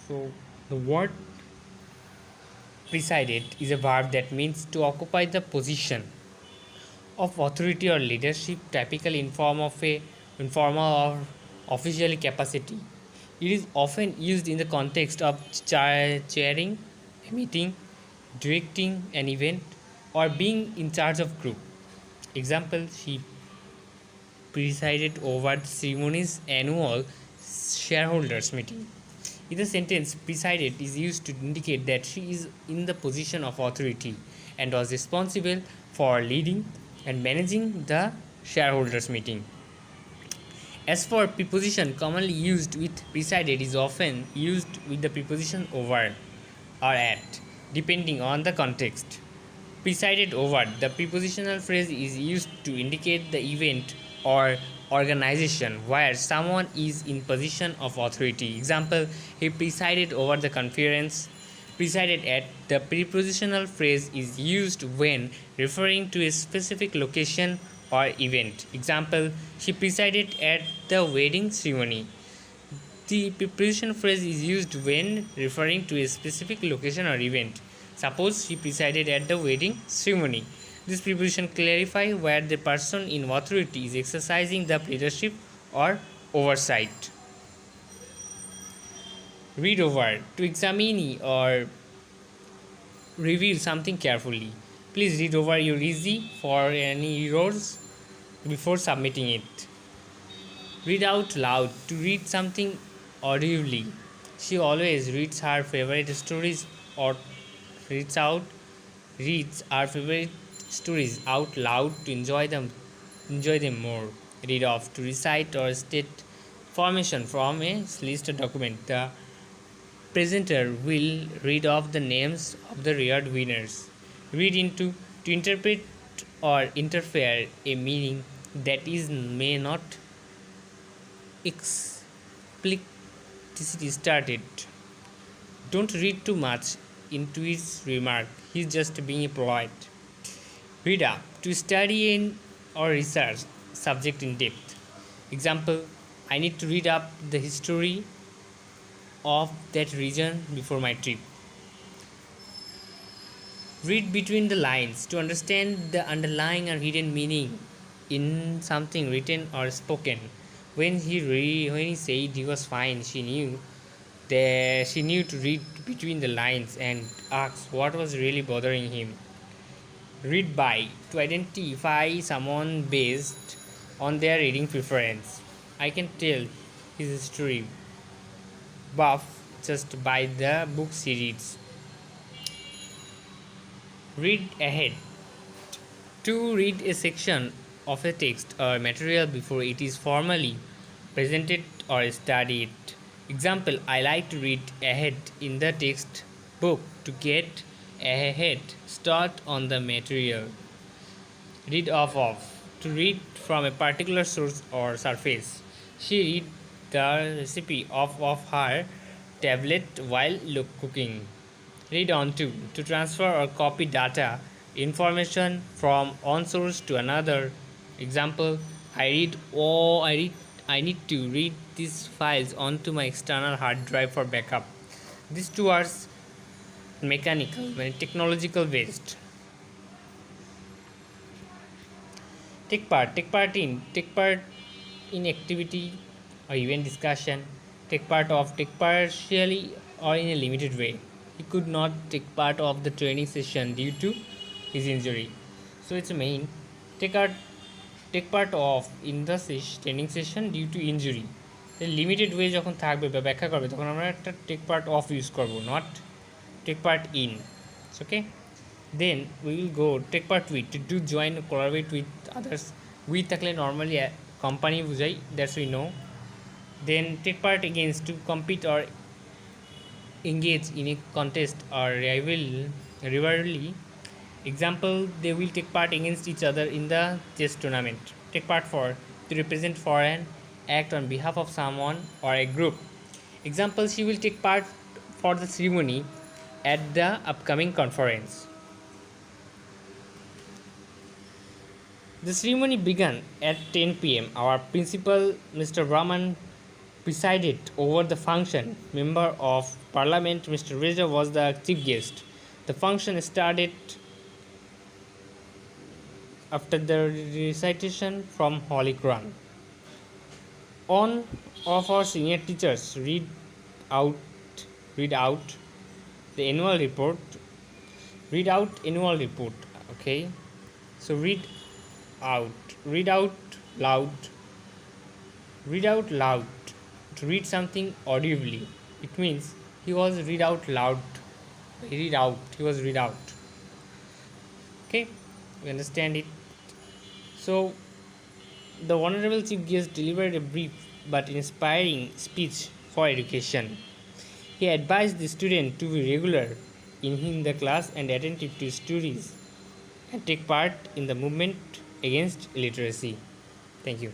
So the word presided is a verb that means to occupy the position of authority or leadership, typically in form of a informal or official capacity. It is often used in the context of chairing a meeting, directing an event, or being in charge of group. Example: she presided over the ceremony's annual shareholders meeting. In the sentence, presided is used to indicate that she is in the position of authority and was responsible for leading and managing the shareholders meeting. As for preposition, commonly used with presided is often used with the preposition over or at, depending on the context. Presided over, the prepositional phrase is used to indicate the event or organization where someone is in position of authority. Example: he presided over the conference. Presided at, the prepositional phrase is used when referring to a specific location or event. Example: she presided at the wedding ceremony. The preposition phrase is used when referring to a specific location or event. Suppose she presided at the wedding ceremony. This preposition clarifies where the person in authority is exercising the leadership or oversight. Read over, to examine or review something carefully. Please read over your easy for any errors before submitting it. Read out loud, to read something audibly. She always reads her favorite stories or reads out reads our favorite stories out loud to enjoy them more. Read off, to recite or state information from a list or document. The presenter will read off the names of the reward winners. Read into, to interpret or interfere a meaning that is may not explicitly started. Don't read too much into his remark. He's just being polite. Read up, to study in or research subject in depth. Example: I need to read up the history of that region before my trip. Read between the lines, to understand the underlying or hidden meaning in something written or spoken. When he said he was fine, she knew to read between the lines and ask what was really bothering him. Read by, to identify someone based on their reading preference. I can tell his history buff just by the books he reads. Read ahead, to read a section of a text or material before it is formally presented or studied. Example: I like to read ahead in the text book to get a head start on the material. Read of, to read from a particular source or surface. She read the recipe of her tablet while cooking. Read on to transfer or copy data information from one source to another. Example: I need to read these files onto my external hard drive for backup. These two are mechanical, technological based. Take part in activity or event discussion. Take partially or in a limited way. He could not take part of the training session due to his injury. So it's a main take part take part of in the training session due to injury. Limited way যখন থাকবে বা ব্যাখ্যা করবে তখন আমরা একটা take part of use করবো, not take part in. Okay, then we will go take part with, to do join collaborate with others. With থাকলে নর্মালি কোম্পানি বুঝাই, that's we know. Then take part against, to compete or engage in a contest or rivalry. Example: they will take part against each other in the chess tournament. Take part for, to represent for an act on behalf of someone or a group. Example: she will take part for the ceremony at the upcoming conference. The ceremony began at 10 p.m. Our principal, Mr. Brahman, presided over the function. Member of Parliament Mr. Reza was the chief guest. The function started after the recitation from Holy Quran. One of our senior teachers out read out the annual report. Read out annual report. Okay, so out. Read out loud. Read out loud. To read something audibly. It means he was read out loud. Read out. He was read out. Okay, we understand it. So the Honorable Chief Guest delivered a brief but inspiring speech for education. He advised the student to be regular in the class and attentive to studies and take part in the movement against illiteracy. Thank you.